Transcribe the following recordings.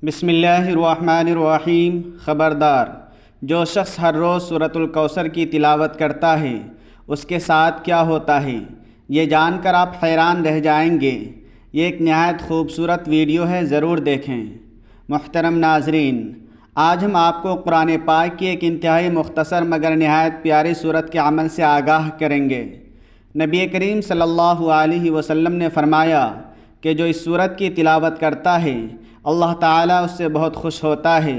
بسم اللہ الرحمن الرحیم۔ خبردار، جو شخص ہر روز سورۃ الکوثر کی تلاوت کرتا ہے اس کے ساتھ کیا ہوتا ہے، یہ جان کر آپ حیران رہ جائیں گے۔ یہ ایک نہایت خوبصورت ویڈیو ہے، ضرور دیکھیں۔ محترم ناظرین، آج ہم آپ کو قرآن پاک کی ایک انتہائی مختصر مگر نہایت پیاری سورت کے عمل سے آگاہ کریں گے۔ نبی کریم صلی اللہ علیہ وسلم نے فرمایا کہ جو اس سورت کی تلاوت کرتا ہے اللہ تعالیٰ اس سے بہت خوش ہوتا ہے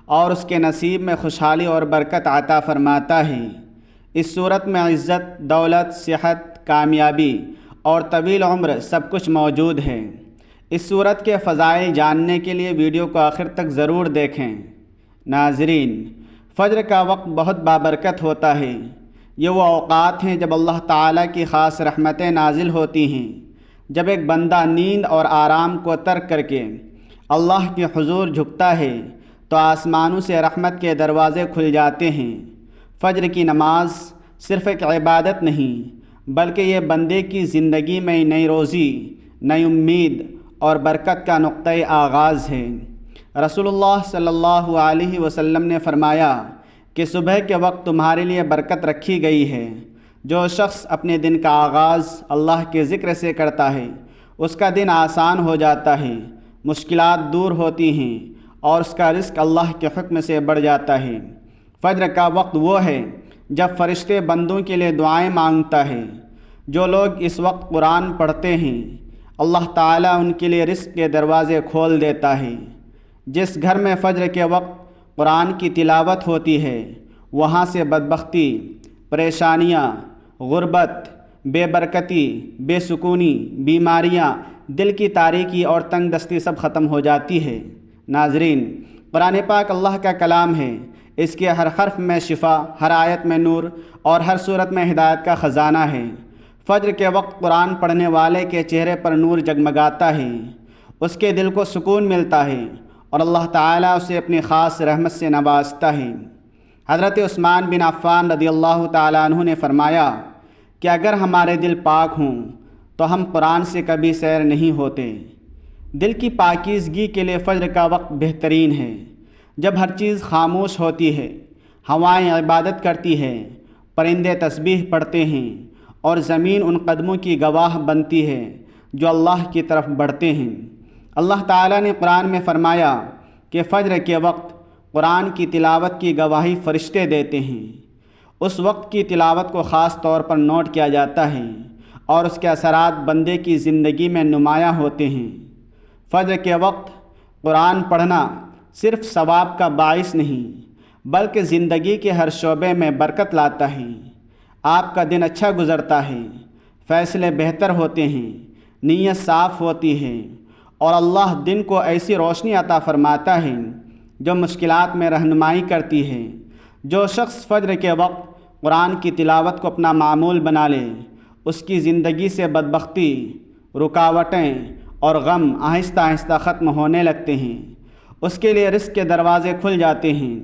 اور اس کے نصیب میں خوشحالی اور برکت عطا فرماتا ہے۔ اس سورت میں عزت، دولت، صحت، کامیابی اور طویل عمر سب کچھ موجود ہے۔ اس سورت کے فضائل جاننے کے لیے ویڈیو کو آخر تک ضرور دیکھیں۔ ناظرین، فجر کا وقت بہت بابرکت ہوتا ہے۔ یہ وہ اوقات ہیں جب اللہ تعالیٰ کی خاص رحمتیں نازل ہوتی ہیں۔ جب ایک بندہ نیند اور آرام کو ترک کر کے اللہ کے حضور جھکتا ہے تو آسمانوں سے رحمت کے دروازے کھل جاتے ہیں۔ فجر کی نماز صرف ایک عبادت نہیں بلکہ یہ بندے کی زندگی میں نئی روزی، نئی امید اور برکت کا نقطۂ آغاز ہے۔ رسول اللہ صلی اللہ علیہ وسلم نے فرمایا کہ صبح کے وقت تمہارے لیے برکت رکھی گئی ہے۔ جو شخص اپنے دن کا آغاز اللہ کے ذکر سے کرتا ہے اس کا دن آسان ہو جاتا ہے، مشکلات دور ہوتی ہیں اور اس کا رزق اللہ کے حکم سے بڑھ جاتا ہے۔ فجر کا وقت وہ ہے جب فرشتے بندوں کے لیے دعائیں مانگتا ہے۔ جو لوگ اس وقت قرآن پڑھتے ہیں اللہ تعالیٰ ان کے لیے رزق کے دروازے کھول دیتا ہے۔ جس گھر میں فجر کے وقت قرآن کی تلاوت ہوتی ہے وہاں سے بدبختی، پریشانیاں، غربت، بے برکتی، بے سکونی، بیماریاں، دل کی تاریکی اور تنگ دستی سب ختم ہو جاتی ہے۔ ناظرین، قرآن پاک اللہ کا کلام ہے۔ اس کے ہر حرف میں شفا، ہر آیت میں نور اور ہر صورت میں ہدایت کا خزانہ ہے۔ فجر کے وقت قرآن پڑھنے والے کے چہرے پر نور جگمگاتا ہے، اس کے دل کو سکون ملتا ہے اور اللہ تعالیٰ اسے اپنی خاص رحمت سے نوازتا ہے۔ حضرت عثمان بن عفان رضی اللہ تعالیٰ عنہ نے فرمایا کہ اگر ہمارے دل پاک ہوں تو ہم قرآن سے کبھی سیر نہیں ہوتے۔ دل کی پاکیزگی کے لیے فجر کا وقت بہترین ہے، جب ہر چیز خاموش ہوتی ہے، ہوائیں عبادت کرتی ہے، پرندے تسبیح پڑھتے ہیں اور زمین ان قدموں کی گواہ بنتی ہے جو اللہ کی طرف بڑھتے ہیں۔ اللہ تعالیٰ نے قرآن میں فرمایا کہ فجر کے وقت قرآن کی تلاوت کی گواہی فرشتے دیتے ہیں۔ اس وقت کی تلاوت کو خاص طور پر نوٹ کیا جاتا ہے اور اس کے اثرات بندے کی زندگی میں نمایاں ہوتے ہیں۔ فجر کے وقت قرآن پڑھنا صرف ثواب کا باعث نہیں بلکہ زندگی کے ہر شعبے میں برکت لاتا ہے۔ آپ کا دن اچھا گزرتا ہے، فیصلے بہتر ہوتے ہیں، نیت صاف ہوتی ہے اور اللہ دن کو ایسی روشنی عطا فرماتا ہے جو مشکلات میں رہنمائی کرتی ہے۔ جو شخص فجر کے وقت قرآن کی تلاوت کو اپنا معمول بنا لے اس کی زندگی سے بدبختی، رکاوٹیں اور غم آہستہ آہستہ ختم ہونے لگتے ہیں۔ اس کے لیے رزق کے دروازے کھل جاتے ہیں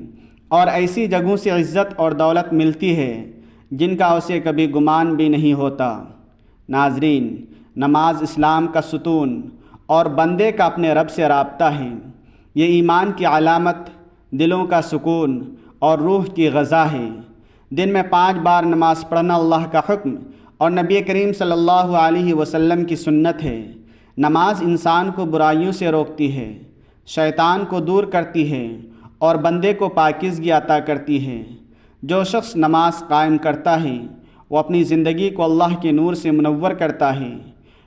اور ایسی جگہوں سے عزت اور دولت ملتی ہے جن کا اسے کبھی گمان بھی نہیں ہوتا۔ ناظرین، نماز اسلام کا ستون اور بندے کا اپنے رب سے رابطہ ہے۔ یہ ایمان کی علامت، دلوں کا سکون اور روح کی غذا ہے۔ دن میں 5 بار نماز پڑھنا اللہ کا حکم اور نبی کریم صلی اللہ علیہ وسلم کی سنت ہے۔ نماز انسان کو برائیوں سے روکتی ہے، شیطان کو دور کرتی ہے اور بندے کو پاکیزگی عطا کرتی ہے۔ جو شخص نماز قائم کرتا ہے وہ اپنی زندگی کو اللہ کے نور سے منور کرتا ہے۔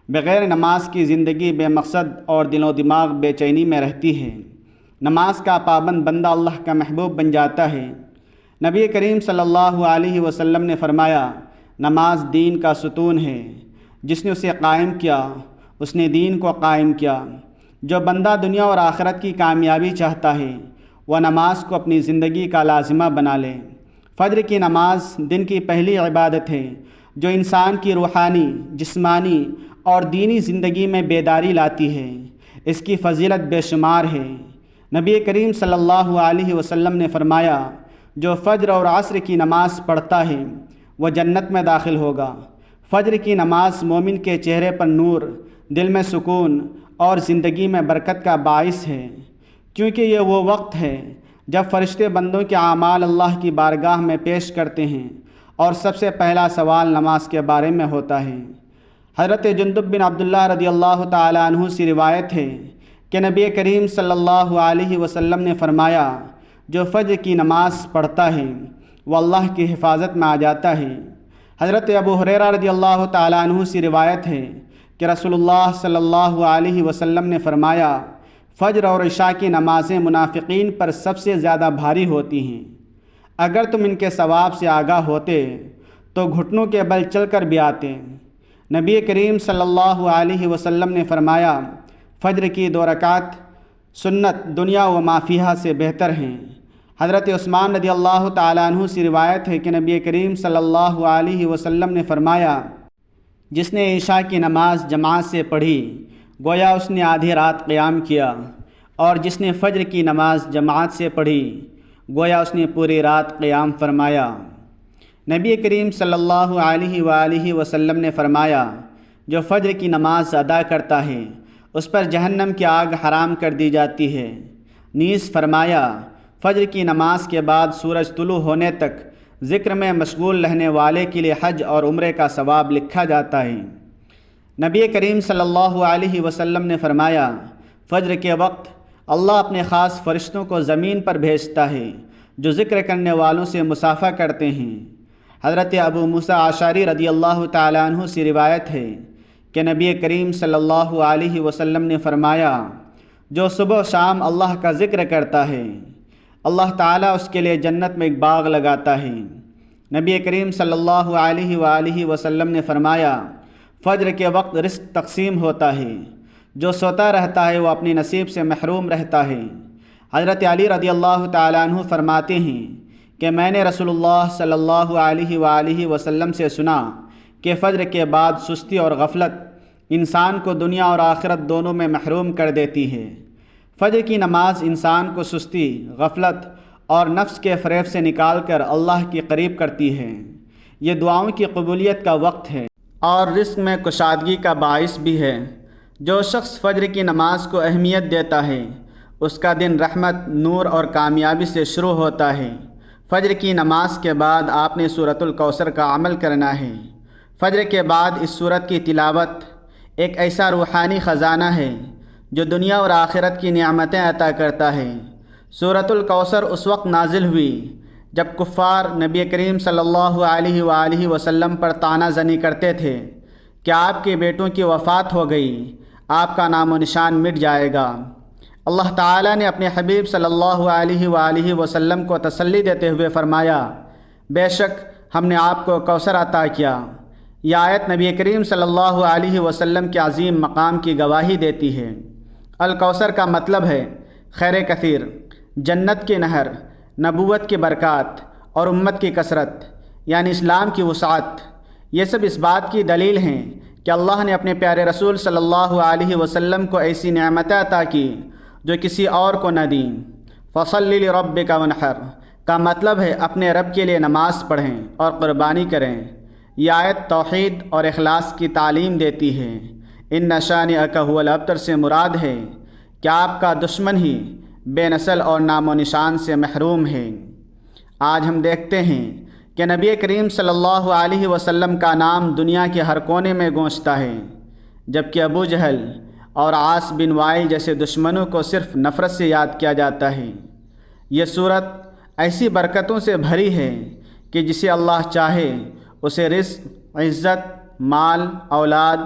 بغیر نماز کی زندگی بے مقصد اور دل و دماغ بے چینی میں رہتی ہے۔ نماز کا پابند بندہ اللہ کا محبوب بن جاتا ہے۔ نبی کریم صلی اللہ علیہ وسلم نے فرمایا، نماز دین کا ستون ہے، جس نے اسے قائم کیا اس نے دین کو قائم کیا۔ جو بندہ دنیا اور آخرت کی کامیابی چاہتا ہے وہ نماز کو اپنی زندگی کا لازمہ بنا لے۔ فجر کی نماز دن کی پہلی عبادت ہے جو انسان کی روحانی، جسمانی اور دینی زندگی میں بیداری لاتی ہے۔ اس کی فضیلت بے شمار ہے۔ نبی کریم صلی اللہ علیہ وسلم نے فرمایا، جو فجر اور عصر کی نماز پڑھتا ہے وہ جنت میں داخل ہوگا۔ فجر کی نماز مومن کے چہرے پر نور، دل میں سکون اور زندگی میں برکت کا باعث ہے۔ کیونکہ یہ وہ وقت ہے جب فرشتے بندوں کے اعمال اللہ کی بارگاہ میں پیش کرتے ہیں اور سب سے پہلا سوال نماز کے بارے میں ہوتا ہے۔ حضرت جندب بن عبداللہ رضی اللہ تعالیٰ عنہ سے روایت ہے کہ نبی کریم صلی اللہ علیہ وسلم نے فرمایا، جو فجر کی نماز پڑھتا ہے وہ اللہ کی حفاظت میں آ جاتا ہے۔ حضرت ابو ہریرہ رضی اللہ تعالیٰ عنہ سے روایت ہے کہ رسول اللہ صلی اللہ علیہ وسلم نے فرمایا، فجر اور عشاء کی نمازیں منافقین پر سب سے زیادہ بھاری ہوتی ہیں۔ اگر تم ان کے ثواب سے آگاہ ہوتے تو گھٹنوں کے بل چل کر بھی آتے۔ نبی کریم صلی اللہ علیہ وسلم نے فرمایا، فجر کی 2 رکعت سنت دنیا و ما فیہا سے بہتر ہیں۔ حضرت عثمان رضی اللہ تعالیٰ عنہ سے روایت ہے کہ نبی کریم صلی اللہ علیہ وسلم نے فرمایا، جس نے عشاء کی نماز جماعت سے پڑھی گویا اس نے آدھی رات قیام کیا، اور جس نے فجر کی نماز جماعت سے پڑھی گویا اس نے پوری رات قیام فرمایا۔ نبی کریم صلی اللہ علیہ وآلہ وسلم نے فرمایا، جو فجر کی نماز ادا کرتا ہے اس پر جہنم کی آگ حرام کر دی جاتی ہے۔ نیز فرمایا، فجر کی نماز کے بعد سورج طلوع ہونے تک ذکر میں مشغول رہنے والے کے لیے حج اور عمرے کا ثواب لکھا جاتا ہے۔ نبی کریم صلی اللہ علیہ وسلم نے فرمایا، فجر کے وقت اللہ اپنے خاص فرشتوں کو زمین پر بھیجتا ہے جو ذکر کرنے والوں سے مصافحہ کرتے ہیں۔ حضرت ابو موسیٰ اشعری رضی اللہ تعالیٰ عنہ سے روایت ہے کہ نبی کریم صلی اللہ علیہ وسلم نے فرمایا، جو صبح و شام اللہ کا ذکر کرتا ہے اللہ تعالیٰ اس کے لیے جنت میں ایک باغ لگاتا ہے۔ نبی کریم صلی اللہ علیہ وآلہ وسلم نے فرمایا، فجر کے وقت رزق تقسیم ہوتا ہے، جو سوتا رہتا ہے وہ اپنی نصیب سے محروم رہتا ہے۔ حضرت علی رضی اللہ تعالیٰ عنہ فرماتے ہیں کہ میں نے رسول اللہ صلی اللہ علیہ وآلہ وسلم سے سنا کہ فجر کے بعد سستی اور غفلت انسان کو دنیا اور آخرت دونوں میں محروم کر دیتی ہے۔ فجر کی نماز انسان کو سستی، غفلت اور نفس کے فریب سے نکال کر اللہ کی قریب کرتی ہے۔ یہ دعاؤں کی قبولیت کا وقت ہے اور رزق میں کشادگی کا باعث بھی ہے۔ جو شخص فجر کی نماز کو اہمیت دیتا ہے اس کا دن رحمت، نور اور کامیابی سے شروع ہوتا ہے۔ فجر کی نماز کے بعد آپ نے سورۃ الکوثر کا عمل کرنا ہے۔ فجر کے بعد اس سورت کی تلاوت ایک ایسا روحانی خزانہ ہے جو دنیا اور آخرت کی نعمتیں عطا کرتا ہے۔ سورۃ الکوثر اس وقت نازل ہوئی جب کفار نبی کریم صلی اللہ علیہ وآلہ وسلم پر طعنہ زنی کرتے تھے کہ آپ کے بیٹوں کی وفات ہو گئی، آپ کا نام و نشان مٹ جائے گا۔ اللہ تعالیٰ نے اپنے حبیب صلی اللہ علیہ وآلہ وسلم کو تسلی دیتے ہوئے فرمایا، بے شک ہم نے آپ کو کوثر عطا کیا۔ یہ آیت نبی کریم صلی اللہ علیہ وسلم کے عظیم مقام کی گواہی دیتی ہے۔ الکوثر کا مطلب ہے خیر کثیر، جنت کی نہر، نبوت کی برکات اور امت کی کثرت، یعنی اسلام کی وسعت۔ یہ سب اس بات کی دلیل ہیں کہ اللہ نے اپنے پیارے رسول صلی اللہ علیہ وسلم کو ایسی نعمتیں عطا کی جو کسی اور کو نہ دیں۔ فَصَلِّ لِرَبِّكَ وَانْحَرْ کا مطلب ہے اپنے رب کے لیے نماز پڑھیں اور قربانی کریں۔ یہ آیت توحید اور اخلاص کی تعلیم دیتی ہے۔ اِنَّ شَانِئَكَ هُوَ الْأَبْتَرُ سے مراد ہے کہ آپ کا دشمن ہی بے نسل اور نام و نشان سے محروم ہے۔ آج ہم دیکھتے ہیں کہ نبی کریم صلی اللہ علیہ وسلم کا نام دنیا کے ہر کونے میں گونجتا ہے، جبکہ ابو جہل اور عاص بن وائل جیسے دشمنوں کو صرف نفرت سے یاد کیا جاتا ہے۔ یہ صورت ایسی برکتوں سے بھری ہے کہ جسے اللہ چاہے اسے رزق، عزت، مال، اولاد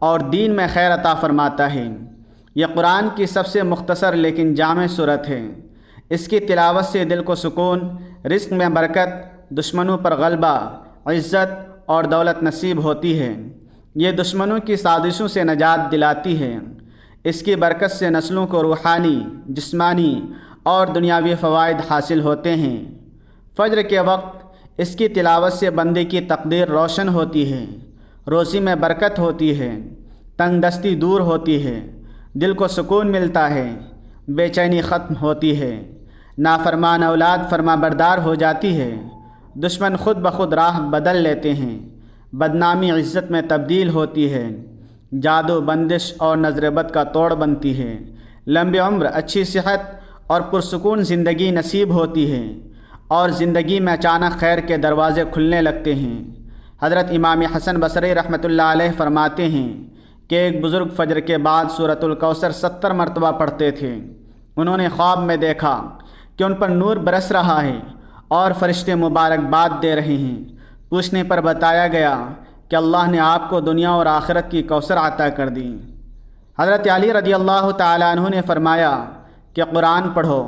اور دین میں خیر عطا فرماتا ہے۔ یہ قرآن کی سب سے مختصر لیکن جامع صورت ہے۔ اس کی تلاوت سے دل کو سکون، رزق میں برکت، دشمنوں پر غلبہ، عزت اور دولت نصیب ہوتی ہے۔ یہ دشمنوں کی سازشوں سے نجات دلاتی ہے۔ اس کی برکت سے نسلوں کو روحانی، جسمانی اور دنیاوی فوائد حاصل ہوتے ہیں۔ فجر کے وقت اس کی تلاوت سے بندے کی تقدیر روشن ہوتی ہے، روزی میں برکت ہوتی ہے، تنگ دستی دور ہوتی ہے، دل کو سکون ملتا ہے، بے چینی ختم ہوتی ہے، نافرمان اولاد فرما بردار ہو جاتی ہے، دشمن خود بخود راہ بدل لیتے ہیں، بدنامی عزت میں تبدیل ہوتی ہے، جادو، بندش اور نظر بد کا توڑ بنتی ہے، لمبی عمر، اچھی صحت اور پرسکون زندگی نصیب ہوتی ہے اور زندگی میں اچانک خیر کے دروازے کھلنے لگتے ہیں۔ حضرت امام حسن بصری رحمۃ اللہ علیہ فرماتے ہیں کہ ایک بزرگ فجر کے بعد سورۃ الکوثر 70 مرتبہ پڑھتے تھے۔ انہوں نے خواب میں دیکھا کہ ان پر نور برس رہا ہے اور فرشتے مبارکباد دے رہے ہیں۔ پوچھنے پر بتایا گیا کہ اللہ نے آپ کو دنیا اور آخرت کی کوثر عطا کر دی۔ حضرت علی رضی اللہ تعالیٰ عنہ نے فرمایا کہ قرآن پڑھو،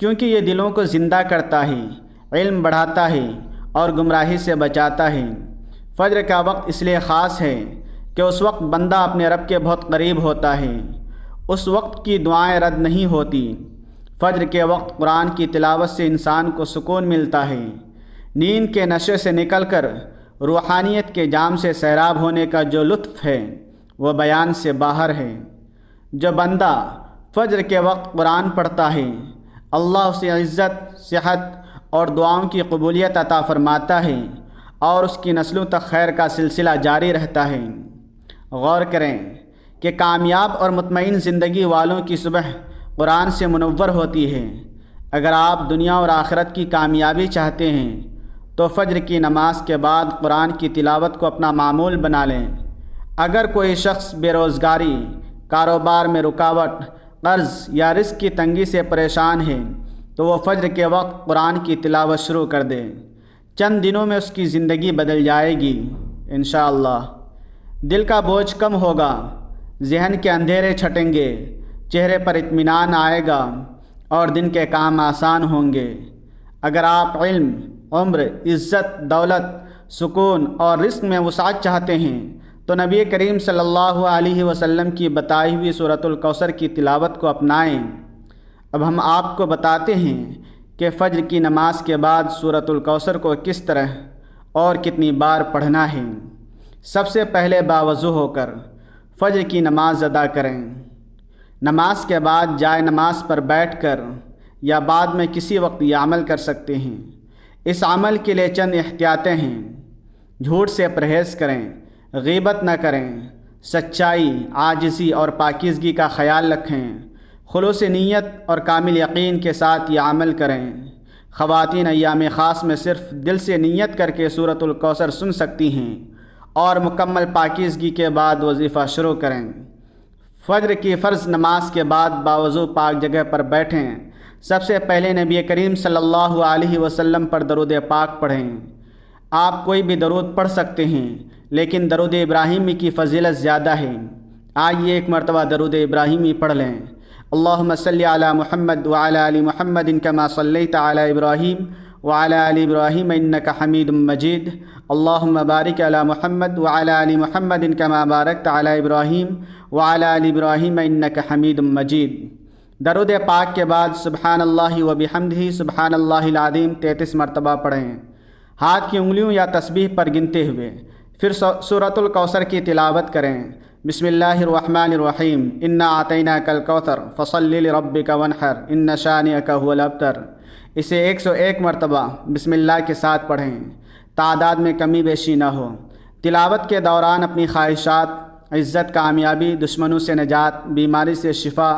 کیونکہ یہ دلوں کو زندہ کرتا ہے، علم بڑھاتا ہے اور گمراہی سے بچاتا ہے۔ فجر کا وقت اس لیے خاص ہے کہ اس وقت بندہ اپنے رب کے بہت قریب ہوتا ہے، اس وقت کی دعائیں رد نہیں ہوتی۔ فجر کے وقت قرآن کی تلاوت سے انسان کو سکون ملتا ہے، نیند کے نشے سے نکل کر روحانیت کے جام سے سیراب ہونے کا جو لطف ہے وہ بیان سے باہر ہے۔ جو بندہ فجر کے وقت قرآن پڑھتا ہے، اللہ اسے عزت، صحت اور دعاؤں کی قبولیت عطا فرماتا ہے اور اس کی نسلوں تک خیر کا سلسلہ جاری رہتا ہے۔ غور کریں کہ کامیاب اور مطمئن زندگی والوں کی صبح قرآن سے منور ہوتی ہے۔ اگر آپ دنیا اور آخرت کی کامیابی چاہتے ہیں تو فجر کی نماز کے بعد قرآن کی تلاوت کو اپنا معمول بنا لیں۔ اگر کوئی شخص بے روزگاری، کاروبار میں رکاوٹ، قرض یا رزق کی تنگی سے پریشان ہے تو وہ فجر کے وقت قرآن کی تلاوت شروع کر دے۔ چند دنوں میں اس کی زندگی بدل جائے گی انشاءاللہ۔ دل کا بوجھ کم ہوگا، ذہن کے اندھیرے چھٹیں گے، چہرے پر اطمینان آئے گا اور دن کے کام آسان ہوں گے۔ اگر آپ علم، عمر، عزت، دولت، سکون اور رزق میں وسعت چاہتے ہیں تو نبی کریم صلی اللہ علیہ وسلم کی بتائی ہوئی سورۃ الکوثر کی تلاوت کو اپنائیں۔ اب ہم آپ کو بتاتے ہیں کہ فجر کی نماز کے بعد سورۃ الکوثر کو کس طرح اور کتنی بار پڑھنا ہے۔ سب سے پہلے باوضو ہو کر فجر کی نماز ادا کریں۔ نماز کے بعد جائے نماز پر بیٹھ کر یا بعد میں کسی وقت یہ عمل کر سکتے ہیں۔ اس عمل کے لیے چند احتیاطیں ہیں۔ جھوٹ سے پرہیز کریں، غیبت نہ کریں، سچائی، عاجزی اور پاکیزگی کا خیال رکھیں، خلوص نیت اور کامل یقین کے ساتھ یہ عمل کریں۔ خواتین ایام خاص میں صرف دل سے نیت کر کے سورۃ الکوثر سن سکتی ہیں اور مکمل پاکیزگی کے بعد وظیفہ شروع کریں۔ فجر کی فرض نماز کے بعد باوضو پاک جگہ پر بیٹھیں۔ سب سے پہلے نبی کریم صلی اللہ علیہ وسلم پر درود پاک پڑھیں۔ آپ کوئی بھی درود پڑھ سکتے ہیں، لیکن درود ابراہیمی کی فضیلت زیادہ ہے۔ آئیے ایک مرتبہ درود ابراہیمی پڑھ لیں۔ اللہم صلی علی محمد وعلی آل محمد کما صلیت علی ابراہیم وعلی آل ابراہیم انک حمید مجید۔ اللہم بارک علی محمد وعلی آل محمد کما بارکت علی ابراہیم وعلی آل ابراہیم انک حمید مجید۔ درود پاک کے بعد سبحان اللہ و بحمدہ سبحان اللہ العظیم 33 مرتبہ پڑھیں، ہاتھ کی انگلیوں یا تسبیح پر گنتے ہوئے۔ پھر سورۃ الکوثر کی تلاوت کریں۔ بسم اللہ الرحمن الرحیم، انا اعطیناک الکوثر فصل لربک وانحر ان شانئک هو الابتر۔ اسے 101 مرتبہ بسم اللہ کے ساتھ پڑھیں، تعداد میں کمی بیشی نہ ہو۔ تلاوت کے دوران اپنی خواہشات، عزت، کامیابی، دشمنوں سے نجات، بیماری سے شفا،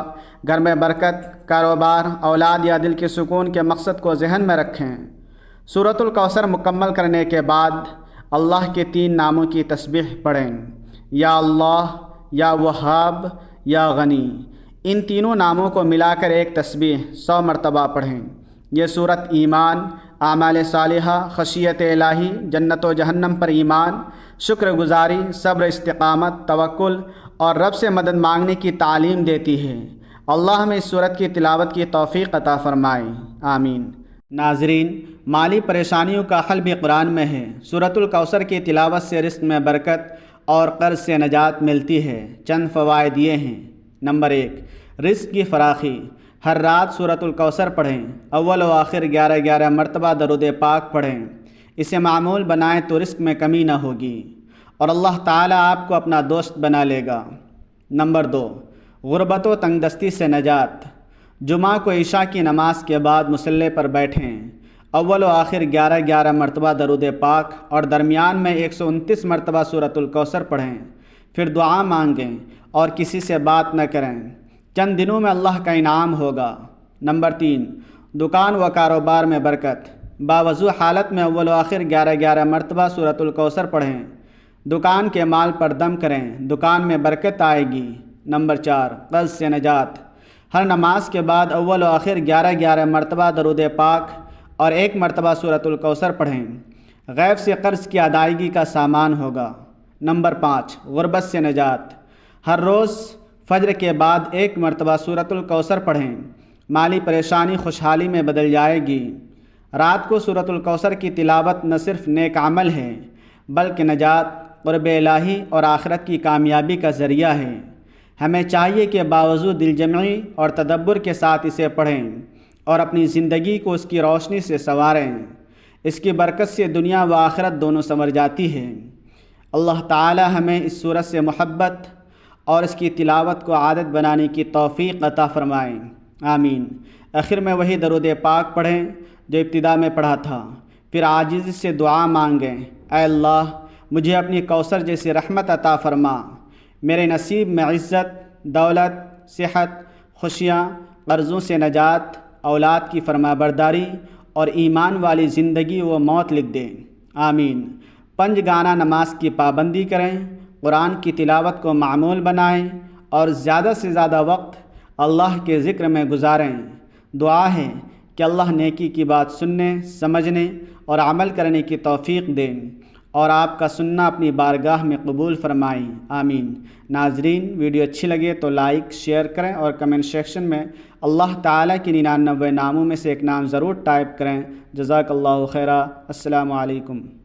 گھر میں برکت، کاروبار، اولاد یا دل کے سکون کے مقصد کو ذہن میں رکھیں۔ سورۃ الکوثر مکمل کرنے کے بعد اللہ کے 3 ناموں کی تسبیح پڑھیں، یا اللہ، یا وہاب، یا غنی۔ ان تینوں ناموں کو ملا کر ایک تسبیح 100 مرتبہ پڑھیں۔ یہ سورت ایمان، اعمال صالحہ، خشیت الہی، جنت و جہنم پر ایمان، شکر گزاری، صبر، استقامت، توکل اور رب سے مدد مانگنے کی تعلیم دیتی ہے۔ اللہ ہمیں اس سورت کی تلاوت کی توفیق عطا فرمائے، آمین۔ ناظرین، مالی پریشانیوں کا حل بھی قرآن میں ہے۔ سورۃ الکوثر کی تلاوت سے رزق میں برکت اور قرض سے نجات ملتی ہے۔ چند فوائد یہ ہیں۔ نمبر 1، رزق کی فراخی۔ ہر رات سورۃ الکوثر پڑھیں، اول و آخر 11 مرتبہ درود پاک پڑھیں۔ اسے معمول بنائیں تو رزق میں کمی نہ ہوگی اور اللہ تعالیٰ آپ کو اپنا دوست بنا لے گا۔ نمبر 2، غربت و تنگ دستی سے نجات۔ جمعہ کو عشاء کی نماز کے بعد مصلی پر بیٹھیں، اول و آخر 11 مرتبہ درود پاک اور درمیان میں 129 مرتبہ سورۃ الکوثر پڑھیں۔ پھر دعا مانگیں اور کسی سے بات نہ کریں۔ چند دنوں میں اللہ کا انعام ہوگا۔ نمبر 3، دکان و کاروبار میں برکت۔ باوضو حالت میں اول و آخر 11 مرتبہ سورۃ الکوثر پڑھیں، دکان کے مال پر دم کریں، دکان میں برکت آئے گی۔ نمبر 4، قرض سے نجات۔ ہر نماز کے بعد اول و آخر 11 مرتبہ درود پاک اور 1 مرتبہ سورۃ الکوثر پڑھیں، غیب سے قرض کی ادائیگی کا سامان ہوگا۔ نمبر 5، غربت سے نجات۔ ہر روز فجر کے بعد 1 مرتبہ سورۃ الکوثر پڑھیں، مالی پریشانی خوشحالی میں بدل جائے گی۔ رات کو سورۃ الکوثر کی تلاوت نہ صرف نیک عمل ہے بلکہ نجات، قرب الہی اور آخرت کی کامیابی کا ذریعہ ہے۔ ہمیں چاہیے کہ باوضو دل جمعی اور تدبر کے ساتھ اسے پڑھیں اور اپنی زندگی کو اس کی روشنی سے سنواریں۔ اس کی برکت سے دنیا و آخرت دونوں سنور جاتی ہے۔ اللہ تعالی ہمیں اس سورت سے محبت اور اس کی تلاوت کو عادت بنانے کی توفیق عطا فرمائیں، آمین۔ آخر میں وہی درود پاک پڑھیں جو ابتدا میں پڑھا تھا، پھر عاجزی سے دعا مانگیں، اے اللہ مجھے اپنی کوثر جیسی رحمت عطا فرما، میرے نصیب میں عزت، دولت، صحت، خوشیاں، قرضوں سے نجات، اولاد کی فرما برداری اور ایمان والی زندگی و موت لکھ دیں، آمین۔ 5 گانا نماز کی پابندی کریں، قرآن کی تلاوت کو معمول بنائیں اور زیادہ سے زیادہ وقت اللہ کے ذکر میں گزاریں۔ دعا ہے کہ اللہ نیکی کی بات سننے، سمجھنے اور عمل کرنے کی توفیق دیں اور آپ کا سننا اپنی بارگاہ میں قبول فرمائیں، آمین۔ ناظرین، ویڈیو اچھی لگے تو لائک، شیئر کریں اور کمنٹ سیکشن میں اللہ تعالیٰ کی 99 ناموں میں سے ایک نام ضرور ٹائپ کریں۔ جزاک اللہ خیرہ۔ السلام علیکم۔